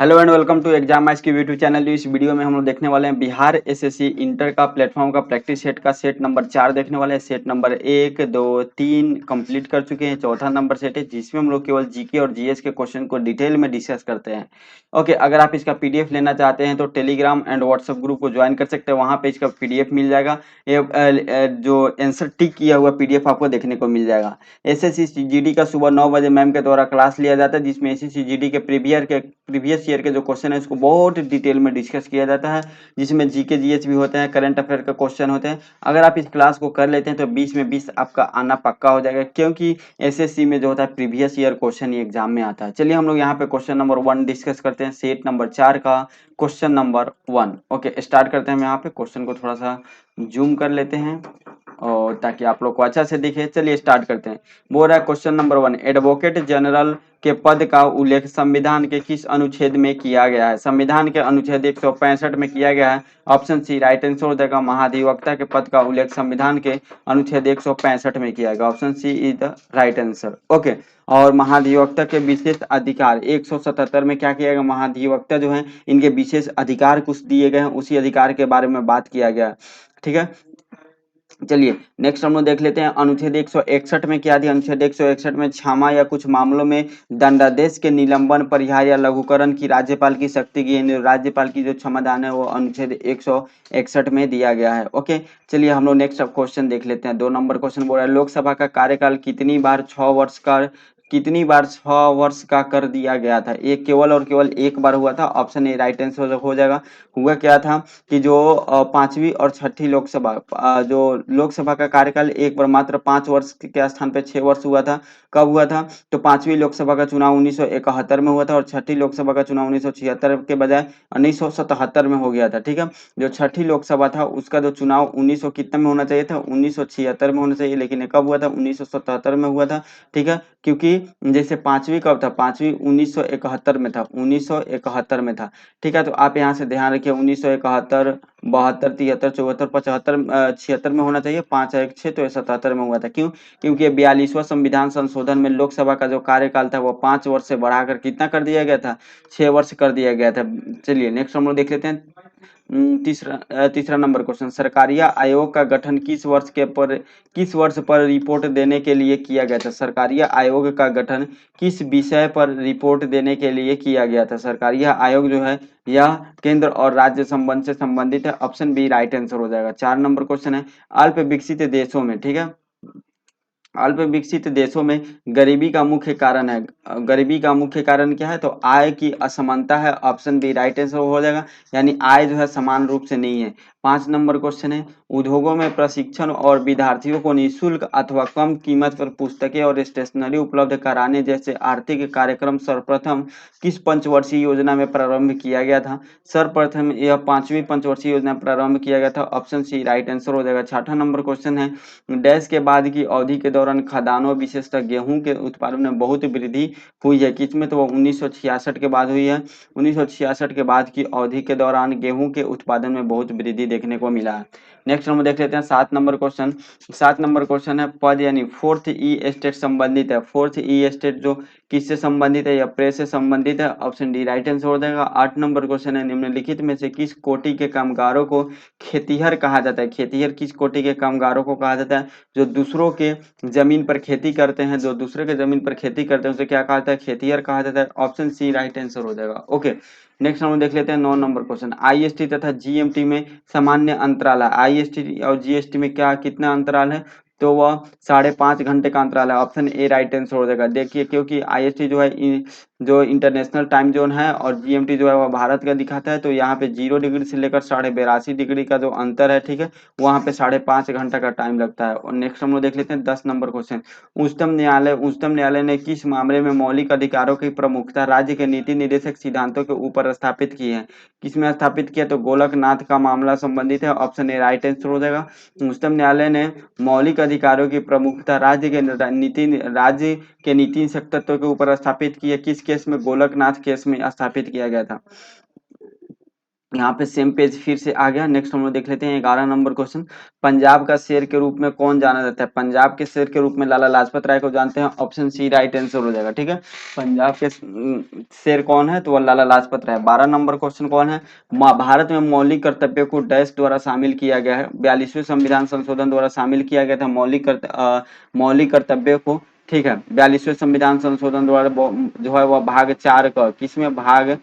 Hello and welcome to exam match की YouTube channel. इस video में हम लोग देखने वाले हैं बिहार एसएससी इंटर का प्लेटफॉर्म का प्रैक्टिस सेट का सेट नंबर 4 देखने वाले हैं। सेट नंबर 1, 2, 3 कंप्लीट कर चुके हैं। चौथा नंबर सेट है जिसमें हम लोग केवल जीके और जीएस के क्वेश्चन को डिटेल में डिस्कस करते हैं। ओके, अगर आप इसका पीडीएफ लेना चाहते हैं तो टेलीग्राम एंड व्हाट्सएप ग्रुप को ज्वाइन कर सकते हैं। वहाँ पे इसका पीडीएफ मिल जाएगा। ये जो आंसर टिक किया हुआ पीडीएफ आपको देखने को मिल जाएगा। एसएससी जीडी का सुबह 9 बजे मैम के द्वारा क्लास लिया जाता है, जिसमें एसएससी जीडी के प्रीवियस ईयर के जो क्वेश्चन है उसको बहुत डिटेल में डिस्कस किया जाता है, जिसमें जीके जीएस भी होते हैं, करंट अफेयर का क्वेश्चन होते हैं। अगर आप इस क्लास को कर लेते हैं तो 20 में 20 आपका आना पक्का हो जाएगा, क्योंकि एसएससी में जो होता है प्रीवियस ईयर क्वेश्चन ही एग्जाम में आता है। चलिए हम लोग यहाँ पे क्वेश्चन नंबर 1 डिस्कस करते हैं, सेट नंबर 4 का क्वेश्चन नंबर 1। ओके, स्टार्ट करते हैं। हम यहाँ पे क्वेश्चन को थोड़ा सा जूम कर लेते हैं और ताकि आप लोग को अच्छा से दिखे। चलिए स्टार्ट करते हैं। बोल रहा है क्वेश्चन नंबर 1, एडवोकेट जनरल के पद का उल्लेख संविधान के किस अनुच्छेद में किया गया है? संविधान के अनुच्छेद 165 में किया गया है। ऑप्शन सी राइट आंसर हो जाएगा। महाधिवक्ता के पद का उल्लेख संविधान के अनुच्छेद 165 में किया गया। Option C is the right answer. Okay, और महाधिवक्ता के विशेष अधिकार 177 में क्या किया गया? महाधिवक्ता जो है इनके विशेष अधिकार कुछ दिए गए हैं, उसी अधिकार के बारे में बात किया गया। ठीक है, चलिए नेक्स्ट हम लोग देख लेते हैं। अनुच्छेद 161 में क्या दिया? अनुच्छेद 161 में क्षमा या कुछ मामलों में दंडादेश के निलंबन, परिहार या लघुकरण की राज्यपाल की शक्ति की, राज्यपाल की जो क्षमादान है वो अनुच्छेद 161 में दिया गया है। ओके, चलिए हम लोग नेक्स्ट क्वेश्चन देख लेते हैं। 2 नंबर क्वेश्चन बोल रहा है लोकसभा का कार्यकाल कितनी बार 6 वर्ष का कर दिया गया था? एक केवल और केवल एक बार हुआ था। ऑप्शन ए राइट आंसर हो जाएगा। हुआ क्या था कि जो पांचवी और छठी लोकसभा, जो लोकसभा का कार्यकाल एक बार मात्र 5 वर्ष के स्थान पे 6 वर्ष हुआ था। कब हुआ था? तो पांचवी लोकसभा का चुनाव 1971 में हुआ था, और छठी लोकसभा का चुनाव 1976 के बजाय 1977 में हो गया था। ठीक है, जो छठी लोकसभा था उसका जो चुनाव 1900 कितने में होना चाहिए था? 1976 में होना चाहिए, लेकिन ये कब हुआ था? 1977 में हुआ था। ठीक है, क्योंकि जैसे पांचवी कब था? पांचवी 1971 में था, 1971 में था। ठीक है, तो आप यहाँ से ध्यान रखिए 1971, 72, 73, 74, 75, 76 में होना चाहिए। 5 और 1 6, तो ये 77 में हुआ था। क्यों? क्योंकि 42वां संविधान संशोधन में लोकसभा का जो कार्यकाल था वो 5 वर्ष से बढ़ाकर कितना कर दिया गया था? 6 वर्ष कर दिया गया था। चलिए नेक्स्ट हम लोग देख लेते हैं। तीसरा नंबर क्वेश्चन, सरकारिया आयोग का गठन किस वर्ष पर रिपोर्ट देने के लिए किया गया था? सरकारिया आयोग का गठन किस विषय पर रिपोर्ट देने के लिए किया गया था? सरकारिया आयोग जो है यह केंद्र और राज्य संबंध से संबंधित है। ऑप्शन बी राइट आंसर हो जाएगा। 4 नंबर क्वेश्चन है, अल्प विकसित देशों में, ठीक है, अल्प विकसित देशों में गरीबी का मुख्य कारण है। गरीबी का मुख्य कारण क्या है? तो आय की असमानता है। ऑप्शन बी राइट आंसर हो जाएगा, यानी आय जो है समान रूप से नहीं है। 5 नंबर क्वेश्चन है, उद्योगों में प्रशिक्षण और विद्यार्थियों को निःशुल्क अथवा कम कीमत पर पुस्तकें और स्टेशनरी उपलब्ध कराने जैसे आर्थिक कार्यक्रम सर्वप्रथम किस पंचवर्षीय योजना में प्रारंभ किया गया था? सर्वप्रथम यह 5वीं पंचवर्षीय योजना प्रारंभ किया गया था। ऑप्शन सी राइट आंसर हो जाएगा। 6ठा नंबर क्वेश्चन है, डैश के बाद की अवधि के दौरान खदानों विशेषतः गेहूं के उत्पादन में बहुत वृद्धि हुई है? किसमें? तो वो 1966 के बाद हुई है। 1966 के बाद की अवधि के दौरान गेहूं के उत्पादन में बहुत वृद्धि देखने को मिला है। नेक्स्ट हम देख लेते हैं 7 नंबर क्वेश्चन। 7 नंबर क्वेश्चन है, पद यानी फोर्थ ई एस्टेट संबंधित है। फोर्थ ई एस्टेट जो किससे संबंधित है? या प्रेस से संबंधित है। ऑप्शन डी राइट आंसर हो जाएगा। 8 नंबर क्वेश्चन है, निम्नलिखित में से किस कोटि के कामगारों को खेतीहर कहा जाता है? खेतीहर किस कोटि के कामगारों को कहा जाता है? जो दूसरों के जमीन पर खेती करते हैं, जो दूसरे के जमीन पर खेती करते हैं उसे क्या कहा जाता है? खेतीहर कहा जाता है। ऑप्शन सी राइट आंसर हो जाएगा। ओके, नेक्स्ट हम देख लेते हैं 9 नंबर क्वेश्चन, आईएसटी तथा जीएमटी में सामान्य अंतराल है। आईएसटी और जीएसटी में क्या कितना अंतराल है? तो वह 5.5 घंटे का अंतराल है। ऑप्शन ए राइट आंसर हो जाएगा। देखिए, क्योंकि आईएसटी जो है जो इंटरनेशनल टाइम जोन है, और जीएमटी जो है वह भारत का दिखाता है, तो यहाँ पे 0 डिग्री से लेकर 82.5 डिग्री का जो अंतर है, ठीक है, वहाँ पे 5.5 घंटा का टाइम लगता है। और नेक्स्ट हम लोग देख लेते हैं 10 नंबर क्वेश्चन, उच्चतम न्यायालय ने किस मामले में मौलिक अधिकारों की प्रमुखता राज्य के नीति निर्देशक सिद्धांतों के ऊपर स्थापित की है? किसमें स्थापित किया? तो गोलकनाथ का मामला संबंधित है। ऑप्शन ए राइट आंसर हो जाएगा। उच्चतम न्यायालय ने मौलिक अधिकारों की प्रमुखता राज्य के नीति तत्वों के ऊपर स्थापित की है। किस केस में? गोलकनाथ केस में स्थापित किया गया था। यहाँ पे सेम पेज फिर से आ गया। नेक्स्ट हम लोग देख लेते हैं 11 नंबर क्वेश्चन। पंजाब का शेर के रूप में कौन जाना जाता है? पंजाब के शेर के रूप में लाला लाजपत राय को जानते हैं। ऑप्शन सी राइट आंसर हो जाएगा। ठीक है, पंजाब के शेर कौन है? तो वह लाला लाजपत राय। 12 नंबर क्वेश्चन कौन है? भारत में मौलिक कर्तव्य को डैश द्वारा शामिल किया गया है। 42वें संविधान संशोधन द्वारा शामिल किया गया था मौलिक कर्तव्य को। ठीक है, 42वें संविधान संशोधन द्वारा जो है वह भाग 4 का किसमें भाग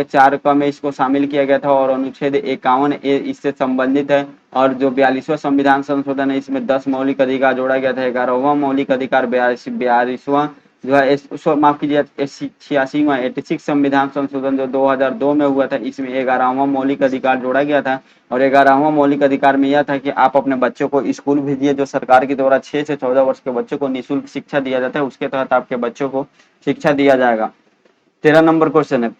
4 क में इसको शामिल किया गया था और अनुच्छेद 51 ए इससे संबंधित है। और जो 42वां संविधान संशोधन है इसमें 10 मौलिक अधिकार जोड़ा गया था। 11वां मौलिक अधिकार 42वां जो है माफ कीजिए 86वां 86 संविधान संशोधन जो 2002 में हुआ था इसमें 11वां मौलिक अधिकार जोड़ा गया था। और 11वां मौलिक अधिकार में यह था कि आप अपने बच्चों को स्कूल भेजिए। जो सरकार के द्वारा 6 से 14 वर्ष के बच्चों को निःशुल्क शिक्षा दिया जाता है उसके तहत आपके बच्चों को शिक्षा दिया जाएगा। 13 नंबर क्वेश्चन है,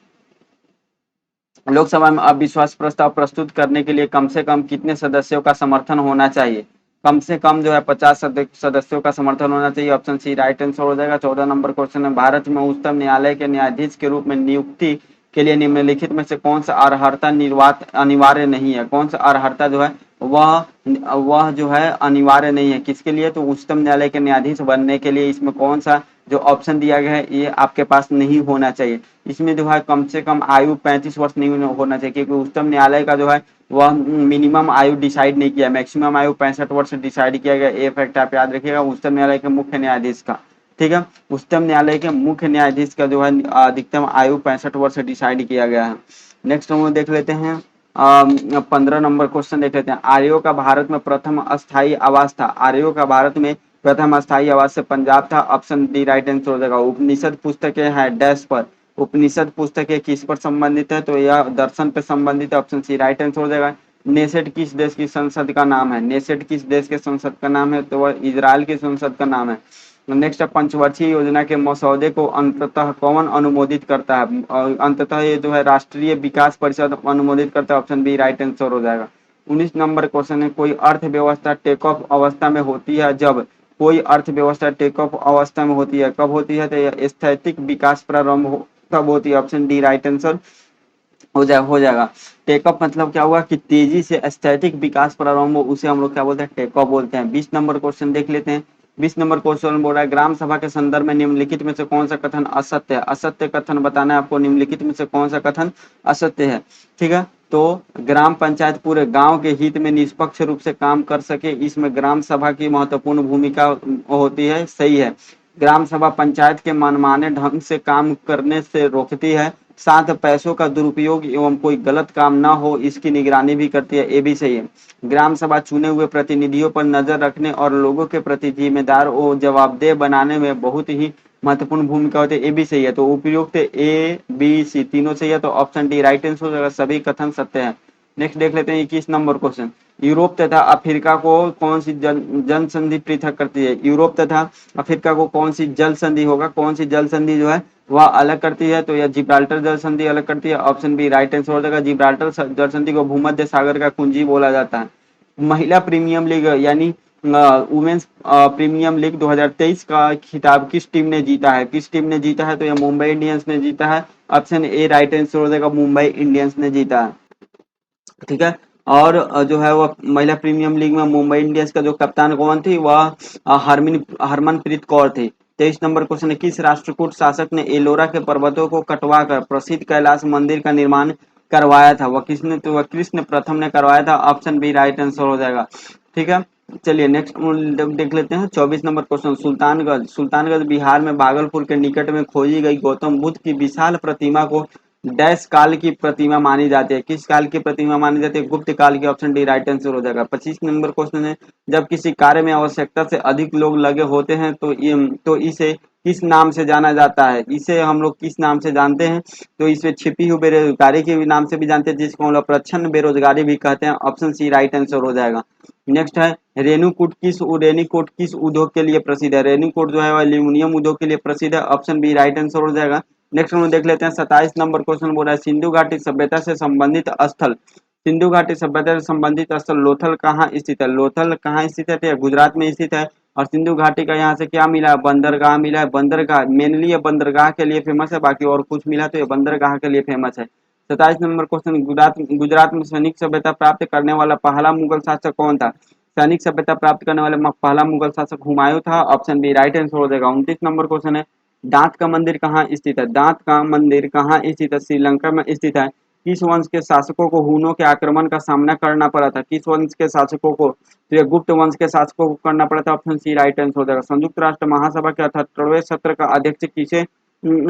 लोकसभा में अविश्वास प्रस्ताव प्रस्तुत करने के लिए कम से कम कितने सदस्यों का समर्थन होना चाहिए? कम से कम जो है 50 सदस्यों का समर्थन होना चाहिए। ऑप्शन सी राइट आंसर हो जाएगा। 14 नंबर क्वेश्चन है, भारत में उच्चतम न्यायालय के न्यायाधीश के रूप में नियुक्ति के लिए निम्नलिखित में से कौन सा अर्हता निर्वात अनिवार्य नहीं है? कौन सा अर्हता जो है वह जो है अनिवार्य नहीं है किसके लिए? तो उच्चतम न्यायालय के न्यायाधीश बनने के लिए इसमें कौन सा जो ऑप्शन दिया गया है ये आपके पास नहीं होना चाहिए। इसमें जो है कम से कम आयु 35 वर्ष नहीं होना चाहिए क्योंकि उच्चतम न्यायालय का जो है वह मिनिमम आयु डिसाइड नहीं किया, मैक्सिमम आयु 65 वर्ष डिसाइड किया गया। ये फैक्ट आप याद रखिएगा उच्चतम न्यायालय के मुख्य न्यायाधीश का। ठीक है, उच्चतम न्यायालय के मुख्य न्यायाधीश का जो है अधिकतम आयु 65 वर्ष डिसाइड किया गया है। नेक्स्ट हम देख लेते हैं 15 नंबर क्वेश्चन देख लेते हैं। आर्यों का भारत में प्रथम अस्थायी आवास था। आर्यों का भारत में प्रथम अस्थायी आवास से पंजाब था। ऑप्शन डी राइट आंसर हो जाएगा। उपनिषद पुस्तकें हैं डैश पर। उपनिषद पुस्तकें किस पर संबंधित है? तो यह दर्शन पर संबंधित है। ऑप्शन सी राइट आंसर हो जाएगा। नेसेट किस देश की संसद का नाम है? नेसेट किस देश के संसद का नाम है? तो वह इजराइल की संसद का नाम है। नेक्स्ट पंचवर्षीय योजना के मसौदे को अंततः कौन अनुमोदित करता है? अंततः ये जो है राष्ट्रीय विकास परिषद अनुमोदित करता है। ऑप्शन बी राइट आंसर हो जाएगा। 19 नंबर क्वेश्चन है, कोई अर्थव्यवस्था टेक ऑफ अवस्था में होती है जब कोई अर्थव्यवस्था टेक ऑफ अवस्था में होती है कब होती है? तो यह स्थैतिक विकास प्रारंभ कब होती है? ऑप्शन डी राइट आंसर हो जाएगा। टेकअप मतलब क्या हुआ कि तेजी से स्थैतिक विकास प्रारंभ हो उसे हम लोग क्या बोलते हैं? टेकअप बोलते हैं। 20 नंबर क्वेश्चन देख लेते हैं। 20 नंबर क्वेश्चन बोल रहा है ग्राम सभा के संदर्भ में निम्नलिखित में से कौन सा कथन असत्य है? असत्य कथन बताना है आपको। निम्नलिखित में से कौन सा कथन असत्य है? ठीक है, तो ग्राम पंचायत पूरे गांव के हित में निष्पक्ष रूप से काम कर सके इसमें ग्राम सभा की महत्वपूर्ण भूमिका होती है। सही है। ग्राम सभा पंचायत के मनमाने ढंग से काम करने से रोकती है, साथ पैसों का दुरुपयोग एवं कोई गलत काम ना हो इसकी निगरानी भी करती है। ये भी सही है। ग्राम सभा चुने हुए प्रतिनिधियों पर नजर रखने और लोगों के प्रति जिम्मेदार और जवाबदेह बनाने में बहुत ही महत्वपूर्ण भूमिका होती है। ये भी सही है। तो उपयुक्त ए बी सी तीनों सही है। तो ऑप्शन डी राइट आंसर हो जाएगा। सभी कथन सत्य है। नेक्स्ट देख लेते हैं 21 नंबर क्वेश्चन। यूरोप तथा अफ्रीका को कौन सी जल संधि पृथक करती है? यूरोप तथा अफ्रीका को कौन सी जल संधि होगा? कौन सी जल संधि जो है वह अलग करती है? तो यह जिब्राल्टर जल संधि अलग करती है। ऑप्शन बी राइट आंसर हो जाएगा। जिब्राल्टर जल संधि को भूमध्य सागर का कुंजी बोला जाता है। महिला प्रीमियम लीग यानी वुमेन्स प्रीमियम लीग 2023 का खिताब किस टीम ने जीता है? किस टीम ने जीता है? तो यह मुंबई इंडियंस ने जीता है। ऑप्शन ए राइट आंसर हो जाएगा। मुंबई इंडियंस ने जीता है। ठीक है, और जो है वह महिला प्रीमियम लीग में मुंबई इंडियंस का जो कप्तान कौन थी? वह हरमनप्रीत कौर थी। 23 नंबर क्वेश्चन है, किस राष्ट्रकूट शासक ने एलोरा के पर्वतों को कटवाकर प्रसिद्ध कैलाश मंदिर का निर्माण करवाया था? वह किसने? तो वह कृष्ण प्रथम ने करवाया था। ऑप्शन बी राइट आंसर हो जाएगा। ठीक है, चलिए नेक्स्ट देख लेते हैं 24 नंबर क्वेश्चन। सुल्तानगंज सुल्तानगंज बिहार में भागलपुर के निकट में खोजी गई गौतम बुद्ध की विशाल प्रतिमा को डैश काल की प्रतिमा मानी जाती है? किस काल की प्रतिमा मानी जाती है? गुप्त काल की। ऑप्शन डी राइट आंसर हो जाएगा। 25 नंबर क्वेश्चन है, जब किसी कार्य में आवश्यकता से अधिक लोग लगे होते हैं तो इसे किस नाम से जाना जाता है? इसे हम लोग किस नाम से जानते हैं? तो इसे छिपी हुई बेरोजगारी के नाम से भी जानते हैं जिसको हम लोग प्रच्छन्न बेरोजगारी भी कहते हैं। ऑप्शन सी राइट आंसर हो जाएगा। नेक्स्ट है रेणुकूट किस उद्योग के लिए प्रसिद्ध है? रेणुकूट जो है वह एल्यूमिनियम उद्योग के लिए प्रसिद्ध है। ऑप्शन बी राइट आंसर हो जाएगा। नेक्स्ट हम देख लेते हैं 27 नंबर क्वेश्चन बोल रहा है सिंधु घाटी सभ्यता से संबंधित स्थल। सिंधु घाटी सभ्यता से संबंधित स्थल लोथल कहाँ स्थित है? लोथल कहाँ स्थित है? तो गुजरात में स्थित है। और सिंधु घाटी का यहाँ से क्या मिला है? बंदरगाह मिला है। बंदरगाह मेनली ये बंदरगाह के लिए फेमस है, बाकी और कुछ मिला तो ये बंदरगाह के लिए फेमस है। 27 नंबर क्वेश्चन, गुजरात गुजरात में सैनिक सभ्यता प्राप्त करने वाला पहला मुगल शासक कौन था? सैनिक सभ्यता प्राप्त करने वाला पहला मुगल शासक हुमायूं था। ऑप्शन बी राइट आंसर हो जाएगा। 29 नंबर क्वेश्चन है, दांत का मंदिर कहाँ स्थित है? दांत का मंदिर कहाँ स्थित है? श्रीलंका में स्थित है। किस वंश के शासकों को हुनों के आक्रमण का सामना करना पड़ा था? किस वंश के शासकों को? तो ये गुप्त वंश के शासकों को करना पड़ा था। ऑप्शन सी राइट आंसर हो जाएगा। संयुक्त राष्ट्र महासभा के 78वें सत्र का अध्यक्ष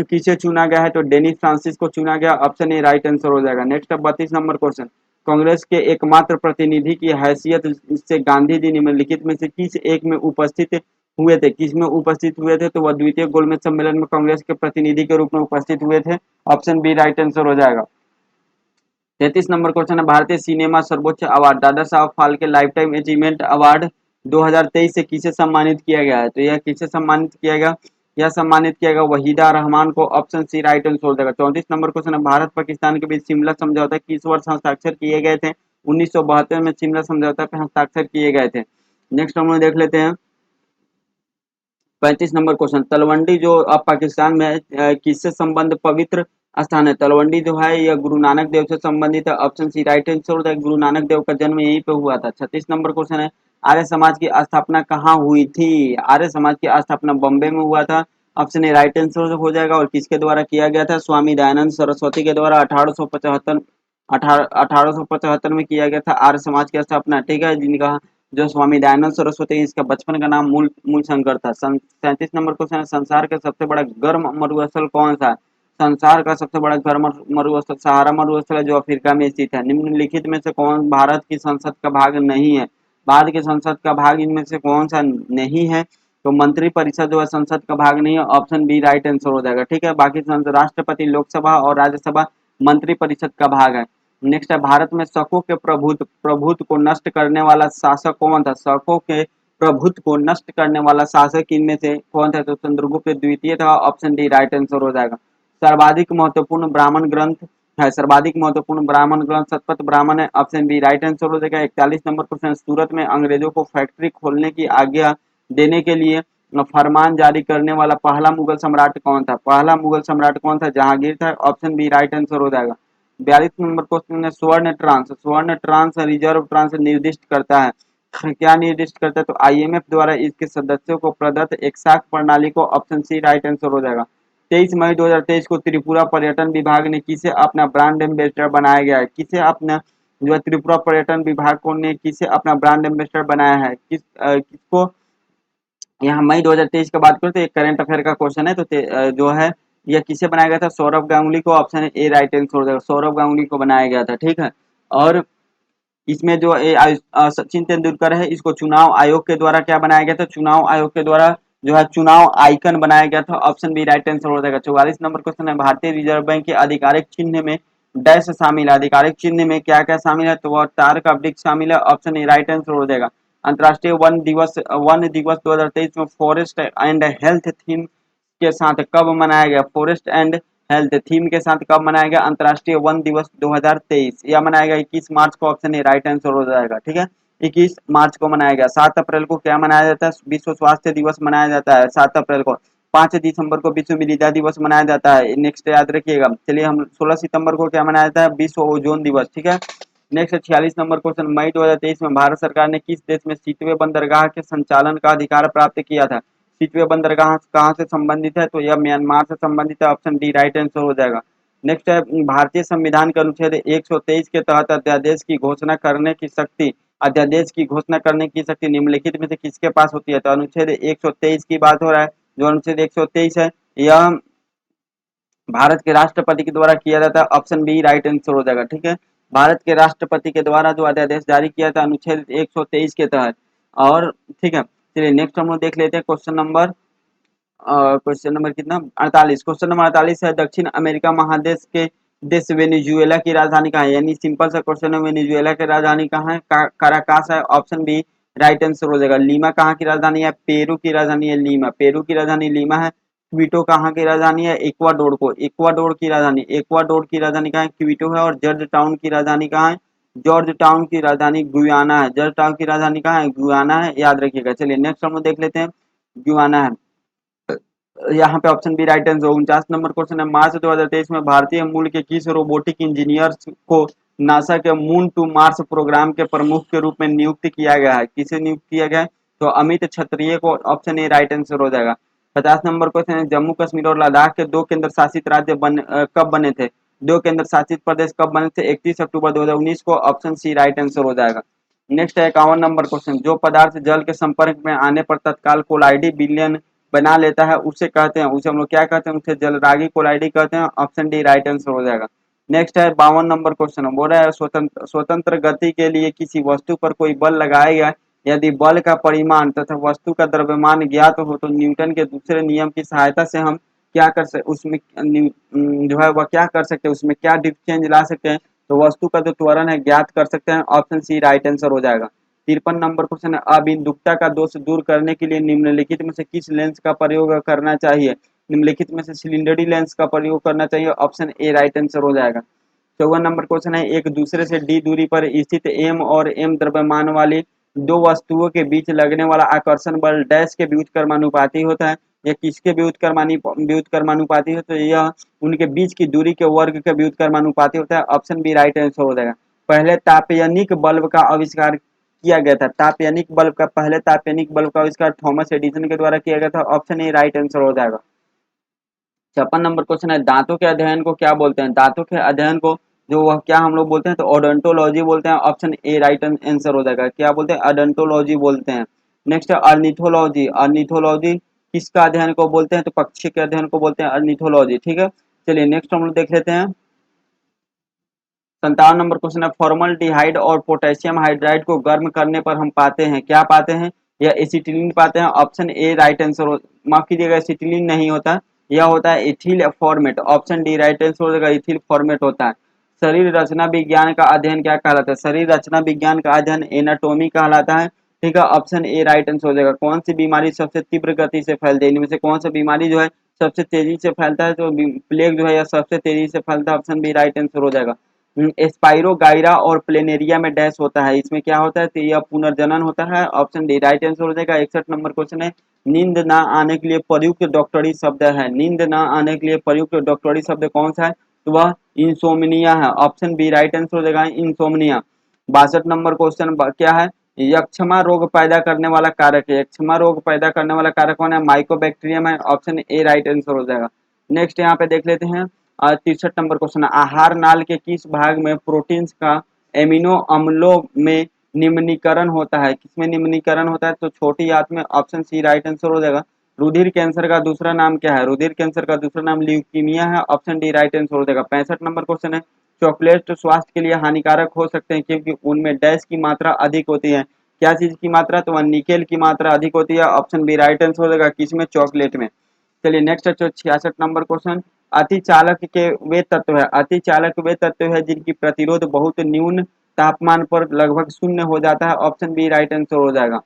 किसे चुना गया है? तो डेनिस फ्रांसिस को चुना गया। ऑप्शन ए राइट आंसर हो जाएगा। नेक्स्ट है 32 नंबर क्वेश्चन, कांग्रेस के एकमात्र प्रतिनिधि की हैसियत से गांधी जी निम्नलिखित में से किस एक में उपस्थित हुए थे? किस में उपस्थित हुए थे? तो वह द्वितीय गोलमेज सम्मेलन में कांग्रेस के प्रतिनिधि के रूप में उपस्थित हुए थे। ऑप्शन बी राइट आंसर हो जाएगा। 33 नंबर क्वेश्चन है, भारतीय सिनेमा सर्वोच्च award Dada Saheb Phalke life time achievement award 2023 से किसे सम्मानित किया गया है? तो यह किसे सम्मानित किया गया? यह सम्मानित किया गया वहीदा रहमान को। ऑप्शन सी राइट आंसर हो जाएगा। 34 नंबर क्वेश्चन है, भारत पाकिस्तान के बीच शिमला समझौता किस वर्ष हस्ताक्षर किए गए थे? 1972 में शिमला समझौता पर हस्ताक्षर किए गए थे। नेक्स्ट हम लोग देख लेते हैं 35 नंबर क्वेश्चन, तलवंडी जो अब पाकिस्तान में है, किससे संबंध पवित्र स्थान है? तलवंडी जो है यह गुरु नानक देव से संबंधित है। ऑप्शन सी राइट आंसर है। गुरु नानक देव का जन्म यहीं पे हुआ था। 36 नंबर क्वेश्चन है, आर्य समाज की स्थापना कहाँ हुई थी? आर्य समाज की स्थापना बॉम्बे में हुआ था। ऑप्शन ए राइट आंसर हो जाएगा। और किसके द्वारा किया गया था? स्वामी दयानंद सरस्वती के द्वारा 1875 में किया गया था आर्य समाज की स्थापना। ठीक है, जिनका जो स्वामी दयानंद सरस्वती, इसका बचपन का नाम मूल मूल शंकर था। 37 नंबर क्वेश्चन है, संसार का सबसे बड़ा गर्म मरुस्थल कौन सा? संसार का सबसे बड़ा गर्म मरुस्थल सहारा मरुस्थल है, जो अफ्रीका में स्थित है। निम्नलिखित में से कौन भारत की संसद का भाग नहीं है? भारत की संसद का भाग इनमें से कौन सा नहीं है? तो मंत्री परिषद जो है संसद का भाग नहीं है। ऑप्शन बी राइट आंसर हो जाएगा। ठीक है, बाकी राष्ट्रपति, लोकसभा और राज्यसभा मंत्री परिषद का भाग है। नेक्स्ट है, भारत में शकों के प्रभुत्व को नष्ट करने वाला शासक कौन था? शकों के प्रभुत्व को नष्ट करने वाला शासक इनमें से कौन था? तो चंद्रगुप्त द्वितीय था। ऑप्शन डी राइट आंसर हो जाएगा। सर्वाधिक महत्वपूर्ण ब्राह्मण ग्रंथ है, सर्वाधिक महत्वपूर्ण ब्राह्मण ग्रंथ शतपथ ब्राह्मण है। ऑप्शन बी राइट आंसर हो जाएगा। 41 नंबर क्वेश्चन, सूरत में अंग्रेजों को फैक्ट्री खोलने की आज्ञा देने के लिए फरमान जारी करने वाला पहला मुगल सम्राट कौन था? पहला मुगल सम्राट कौन था? जहांगीर था। ऑप्शन बी राइट आंसर हो जाएगा। 42 नंबर क्वेश्चन है, स्वर्ण ट्रांस रिजर्व ट्रांस निर्दिष्ट करता है, क्या निर्दिष्ट करता है? तो आईएमएफ द्वारा इसके सदस्यों को प्रदत्त एक साख प्रणाली को। ऑप्शन सी राइट आंसर हो जाएगा। 23 मई 2023 को त्रिपुरा पर्यटन विभाग ने किसे अपना ब्रांड एम्बेसडर बनाया गया है? किसे अपना जो है त्रिपुरा पर्यटन विभाग को ने किसे अपना ब्रांड एम्बेसडर बनाया है? किसको? यहाँ मई 2023 की बात करें तो एक करंट अफेयर का क्वेश्चन है। तो जो है यह किसे बनाया गया था? सौरभ गांगुली को। ऑप्शन ए राइट आंसर हो जाएगा। सौरभ गांगुली को बनाया गया था। ठीक है, और इसमें जो सचिन तेंदुलकर है, इसको चुनाव आयोग के द्वारा क्या बनाया गया था? चुनाव आयोग के द्वारा जो है चुनाव आइकन बनाया गया था। ऑप्शन बी राइट आंसर हो जाएगा। 44 नंबर क्वेश्चन है, भारतीय रिजर्व बैंक के आधिकारिक चिन्ह में डैश शामिल है। आधिकारिक चिन्ह में क्या क्या शामिल है? तो वह तार का वृक्ष शामिल है। ऑप्शन ए राइट आंसर हो जाएगा। अंतर्राष्ट्रीय वन दिवस 2023 में फॉरेस्ट एंड हेल्थ थीम के साथ कब मनाया गया? फॉरेस्ट एंड हेल्थ थीम के साथ कब मनाया गया अंतर्राष्ट्रीय वन दिवस 2023? यह मनाया गया 21 मार्च को। ऑप्शन ए राइट आंसर हो जाएगा। ठीक है, 21 मार्च को मनाया गया। 7 अप्रैल को क्या मनाया जाता है? विश्व स्वास्थ्य दिवस मनाया जाता है 7 अप्रैल को। 5 दिसंबर को विश्व मृदा दिवस मनाया जाता है। नेक्स्ट याद रखिएगा। चलिए, हम 16 सितंबर को क्या मनाया जाता है? विश्व ओजोन दिवस। ठीक है, नेक्स्ट 46 नंबर क्वेश्चन, मई 2023 में भारत सरकार ने किस देश में सीतवे बंदरगाह के संचालन का अधिकार प्राप्त किया था? सीतवे बंदरगाह कहाँ से संबंधित है? तो यह म्यांमार से संबंधित है। ऑप्शन डी राइट आंसर हो जाएगा। नेक्स्ट है, भारतीय संविधान के अनुच्छेद 123 के तहत अध्यादेश की घोषणा करने की शक्ति निम्नलिखित में से किसके पास होती है? तो अनुच्छेद 123 की बात हो रहा है। जो अनुच्छेद 123 है, यह भारत के राष्ट्रपति के द्वारा किया जाता है। ऑप्शन बी राइट आंसर हो जाएगा। ठीक है, भारत के राष्ट्रपति के द्वारा जो अध्यादेश जारी किया था अनुच्छेद 123 के तहत। और ठीक है, चलिए नेक्स्ट हम लोग देख लेते हैं क्वेश्चन नंबर कितना? 48। क्वेश्चन नंबर 48 है, दक्षिण अमेरिका महादेश के देश वेनेजुएला की राजधानी कहाँ है? यानी सिंपल सा क्वेश्चन है, वेनेजुएला की राजधानी कहाँ है? काराकास है। ऑप्शन बी राइट आंसर हो जाएगा। लीमा कहाँ की राजधानी है? पेरू की राजधानी है लीमा। पेरू की राजधानी लीमा है। क्विटो कहाँ की राजधानी है? इक्वाडोर की राजधानी कहाँ है? क्विटो है। और जॉर्ज टाउन की राजधानी कहाँ है? जॉर्ज टाउन की राजधानी गुयाना है। जॉर्ज टाउन की राजधानी कहाँ है? गुयाना है, याद रखिएगा। चलिए नेक्स्ट हम लोग देख लेते हैं। गुयाना है। यहाँ पे option B right answer. 49 number question है, मार्च 2023 में भारतीय मूल के किस रोबोटिक इंजीनियर को नासा के मून टू मार्स प्रोग्राम के प्रमुख के रूप में नियुक्त किया गया है? किसे नियुक्त किया गया है? तो अमित क्षत्रिय को, ऑप्शन ए राइट आंसर हो जाएगा। 50 नंबर क्वेश्चन है, जम्मू कश्मीर और लद्दाख के दो केंद्र शासित राज्य कब बने थे? दो केंद्र शासित प्रदेश कब बने थे? 31 अक्टूबर 2019 को, ऑप्शन सी राइट आंसर हो जाएगा। नेक्स्ट है 51 नंबर क्वेश्चन, जो पदार्थ जल के संपर्क में आने पर तत्काल कोलाइडी विलयन बना लेता है उसे कहते हैं, उसे हम लोग क्या कहते हैं? उसे जलरागी कोलाइडी कहते हैं, ऑप्शन डी राइट आंसर हो जाएगा। नेक्स्ट है 52 नंबर क्वेश्चन, बोल रहा है स्वतंत्र स्वतंत्र गति के लिए किसी वस्तु पर कोई बल लगाया गया, यदि बल का परिमाण तथा वस्तु का द्रव्यमान ज्ञात हो तो न्यूटन के दूसरे नियम की सहायता से हम क्या कर सकते, उसमें जो है वह क्या कर सकते हैं, उसमें क्या चेंज ला सकते हैं? तो वस्तु का जो त्वरण है ज्ञात कर सकते हैं, ऑप्शन सी राइट आंसर हो जाएगा। 53 नंबर क्वेश्चन है, अबिंदुकता का दोष दूर करने के लिए निम्नलिखित में से किस लेंस का प्रयोग करना चाहिए? निम्नलिखित में से सिलिंडरी लेंस का प्रयोग करना चाहिए, ऑप्शन ए राइट आंसर हो जाएगा। 54 नंबर क्वेश्चन है, एक दूसरे से डी दूरी पर स्थित एम और एम द्रव्यमान वाली दो वस्तुओं के बीच लगने वाला आकर्षण बल डैश के व्युत्क्रमानुपाती होता है। यह किसके व्युत्क्रमानुपाती है? तो यह उनके बीच की दूरी के वर्ग के व्युत्क्रमानुपाती होता है, ऑप्शन बी राइट आंसर हो जाएगा। पहले तापयनिक बल्ब का आविष्कार किया गया था, तापयनिक बल्ब का, पहले तापयनिक बल्ब का आविष्कार थॉमस एडिसन के द्वारा किया गया था, ऑप्शन ए राइट आंसर हो जाएगा। 56 नंबर क्वेश्चन है, दांतों के अध्ययन को क्या बोलते हैं? दांतों के अध्ययन को जो वह क्या हम लोग बोलते हैं? तो ओडोंटोलॉजी बोलते हैं, ऑप्शन ए राइट आंसर हो जाएगा। क्या बोलते हैं? ओडोंटोलॉजी बोलते हैं। नेक्स्ट है अर्निथोलॉजी। अर्निथोलॉजी किसका अध्ययन को बोलते हैं? तो पक्षी के अध्ययन को बोलते हैं अर्निथोलॉजी। ठीक है, चलिए नेक्स्ट हम लोग देख लेते हैं। 57 नंबर क्वेश्चन है, फॉर्मल्डिहाइड और पोटेशियम हाइड्राइड को गर्म करने पर हम पाते हैं, क्या पाते हैं? या एसिटिलीन पाते हैं, ऑप्शन ए राइट आंसर हो, माफ कीजिएगा एसिटिलीन नहीं होता, यह होता है ethyl format, option D right answer हो जाएगा, इथिल फॉर्मेट होता है। शरीर रचना विज्ञान का अध्ययन क्या कहलाता है? शरीर रचना विज्ञान का अध्ययन एनाटोमी कहलाता है। ठीक है, ऑप्शन ए राइट आंसर हो जाएगा। कौन सी बीमारी सबसे तीव्र गति से फैलती है? इनमें से कौन सा बीमारी जो है सबसे तेजी से फैलता है? तो प्लेग जो है यह सबसे तेजी से फैलता है, ऑप्शन बी राइट आंसर हो जाएगा। स्पाइरोगाइरा और प्लेनेरिया में डैश होता है, इसमें क्या होता है? तो यह पुनर्जनन होता है, ऑप्शन डी राइट आंसर हो जाएगा। 61 नंबर क्वेश्चन है, नींद ना आने के लिए प्रयुक्त डॉक्टरी शब्द है, नींद ना आने के लिए प्रयुक्त डॉक्टरी शब्द कौन सा है? तो वह इंसोमनिया है, ऑप्शन बी राइट आंसर हो जाएगा, इंसोमनिया। 62 नंबर क्वेश्चन क्या है? यक्षमा रोग पैदा करने वाला कारक है, यक्षमा रोग पैदा करने वाला कारक कौन है? माइकोबैक्टीरियम है, ऑप्शन ए राइट आंसर हो जाएगा। नेक्स्ट यहाँ पे देख लेते हैं 63 नंबर क्वेश्चन, आहार नाल के किस भाग में प्रोटीन्स का एमिनो अम्लों में निम्नीकरण होता है? किसमें निम्नीकरण होता है? तो छोटी आंत में, ऑप्शन सी राइट आंसर हो जाएगा। रुधिर कैंसर का दूसरा नाम क्या है? रुधिर कैंसर का दूसरा नाम ल्यूकीमिया है, ऑप्शन डी राइट आंसर हो जाएगा। 65 नंबर क्वेश्चन है, चॉकलेट स्वास्थ्य के लिए हानिकारक हो सकते हैं क्योंकि उनमें डैश की मात्रा अधिक होती है, क्या चीज की मात्रा? तो वह निकेल की मात्रा अधिक होती है, ऑप्शन बी राइट आंसर हो जाएगा, किसमें? चॉकलेट में। चलिए नेक्स्ट है 66 नंबर क्वेश्चन, अति चालक के वे तत्व है, अति चालक वे तत्व है जिनकी प्रतिरोध बहुत न्यून तापमान पर लगभग शून्य हो जाता है, ऑप्शन बी राइट आंसर हो जाएगा।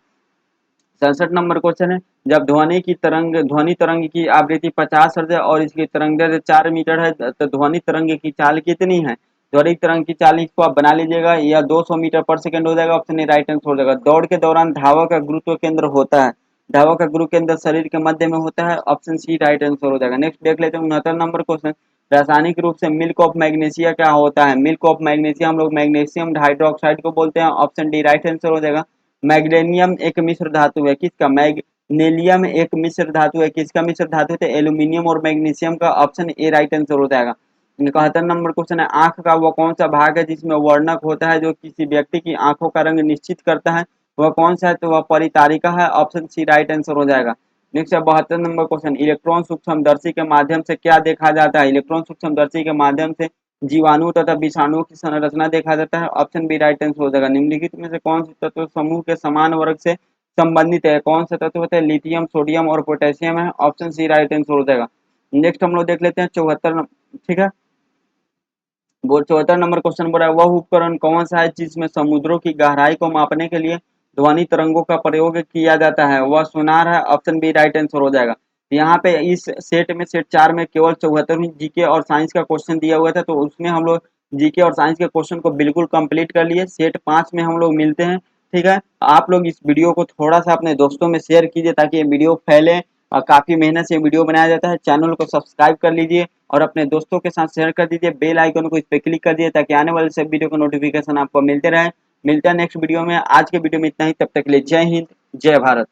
67 नंबर क्वेश्चन है, जब ध्वनि तरंग की आवृत्ति 50 हर्ट्ज है और इसकी तरंग दैर्ध्य 4 मीटर है तो ध्वनि तरंग की चाल कितनी है? ध्वनि तरंग की चाल को आप बना लीजिएगा, यह 200 मीटर पर सेकंड हो जाएगा, ऑप्शन ए राइट आंसर हो जाएगा। दौड़ के दौरान धावक का गुरुत्व केंद्र होता है, धावक का गुरु केंद्र शरीर के मध्य में होता है, ऑप्शन सी राइट आंसर हो जाएगा। नेक्स्ट देख लेते हैं 69 नंबर क्वेश्चन, रासायनिक रूप से मिल्क ऑफ मैग्नीशिया क्या होता है? मिल्क ऑफ मैग्नीशिया हम लोग मैग्नीशियम हाइड्रोक्साइड को बोलते हैं, ऑप्शन डी राइट आंसर हो जाएगा। मैग्नीशियम एक मिश्र धातु है, किसका? मैग्नीशियम एक मिश्र धातु है, किसका मिश्र धातु है? एल्यूमिनियम और मैग्नीशियम का, ऑप्शन ए राइट आंसर हो जाएगा। 71 नंबर क्वेश्चन है, आंख का वो कौन सा भाग है जिसमें वर्णक होता है जो किसी व्यक्ति की आंखों का रंग निश्चित करता है, वह कौन सा है? तो वह परितारिका है, ऑप्शन सी राइट आंसर हो जाएगा। नेक्स्ट है 72 नंबर क्वेश्चन, इलेक्ट्रॉन सूक्ष्मदर्शी के माध्यम से क्या देखा जाता है? इलेक्ट्रॉन सूक्ष्मदर्शी के माध्यम से जीवाणु तथा विषाणु की संरचना देखा जाता है, ऑप्शन बी राइट आंसर हो जाएगा। निम्नलिखित में से कौन से तत्व समूह के समान वर्ग से संबंधित है? कौन से तत्व होते हैं? लिथियम, सोडियम और पोटेशियम है, ऑप्शन सी राइट आंसर हो जाएगा। नेक्स्ट हम लोग देख लेते हैं 74। ठीक है, वो 74 नंबर क्वेश्चन बोला है, वह उपकरण कौन सा है जिसमें समुद्रों की गहराई को मापने के लिए ध्वनि तरंगों का प्रयोग किया जाता है? वह सोनार है, ऑप्शन बी राइट आंसर हो जाएगा। यहाँ पे इस सेट 4 में केवल 74वीं जीके और साइंस का क्वेश्चन दिया हुआ था, तो उसमें हम लोग जीके और साइंस के क्वेश्चन को बिल्कुल कंप्लीट कर लिए। सेट 5 में हम लोग मिलते हैं। ठीक है, आप लोग इस वीडियो को थोड़ा सा अपने दोस्तों में शेयर कीजिए ताकि ये वीडियो फैले काफी मेहनत से वीडियो बनाया जाता है। चैनल को सब्सक्राइब कर लीजिए और अपने दोस्तों के साथ शेयर कर दीजिए। बेल आइकन को इस पे क्लिक कर दीजिए ताकि आने वाले सब वीडियो का नोटिफिकेशन आपको मिलते रहे। मिलता है नेक्स्ट वीडियो में। आज के वीडियो में इतना ही, तब तक के लिए जय हिंद, जय भारत।